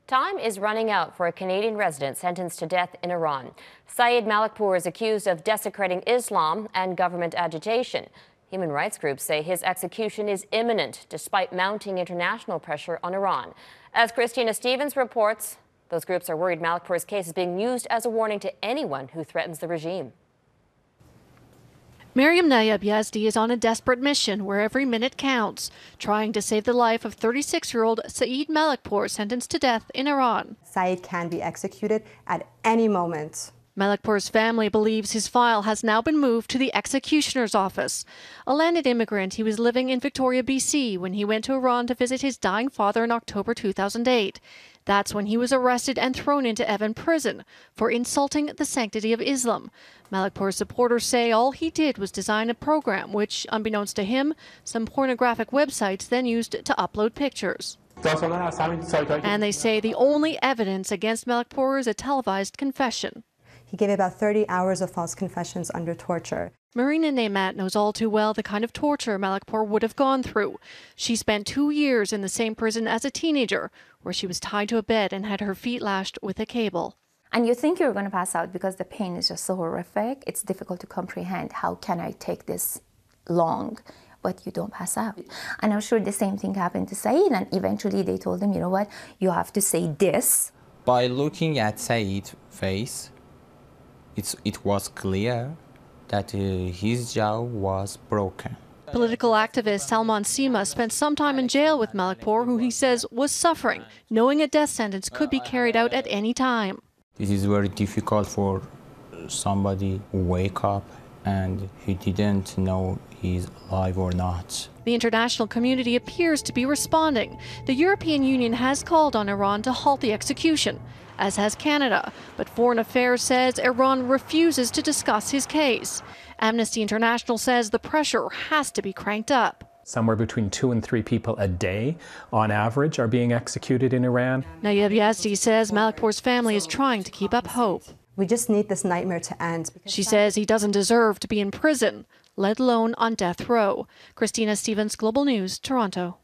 Time is running out for a Canadian resident sentenced to death in Iran. Saeed Malikpour is accused of desecrating Islam and government agitation. Human rights groups say his execution is imminent, despite mounting international pressure on Iran. As Christina Stevens reports, those groups are worried Malikpour's case is being used as a warning to anyone who threatens the regime. Maryam Nayab Yazdi is on a desperate mission where every minute counts, trying to save the life of 36-year-old Saeed Malikpour, sentenced to death in Iran. Saeed can be executed at any moment. Malikpour's family believes his file has now been moved to the executioner's office. A landed immigrant, he was living in Victoria, BC, when he went to Iran to visit his dying father in October 2008. That's when he was arrested and thrown into Evin prison for insulting the sanctity of Islam. Malikpour's supporters say all he did was design a program which, unbeknownst to him, some pornographic websites then used to upload pictures. And they say the only evidence against Malikpour is a televised confession. He gave about 30 hours of false confessions under torture. Marina Neymat knows all too well the kind of torture Malikpour would have gone through. She spent 2 years in the same prison as a teenager, where she was tied to a bed and had her feet lashed with a cable. And you think you're going to pass out because the pain is just so horrific. It's difficult to comprehend. How can I take this long? But you don't pass out. And I'm sure the same thing happened to Saeed. And eventually they told him, you know what, you have to say this. By looking at Saeed's face, it was clear that his jaw was broken. Political activist Salman Sima spent some time in jail with Malikpour, who he says was suffering, knowing a death sentence could be carried out at any time. It is very difficult for somebody who wake up and he didn't know he's alive or not. The international community appears to be responding. The European Union has called on Iran to halt the execution, as has Canada, but Foreign Affairs says Iran refuses to discuss his case. Amnesty International says the pressure has to be cranked up. Somewhere between 2 and 3 people a day, on average, are being executed in Iran. Nayab Yazdi says Malikpour's family is trying to keep up hope. We just need this nightmare to end. She says he doesn't deserve to be in prison, let alone on death row. Christina Stevens, Global News, Toronto.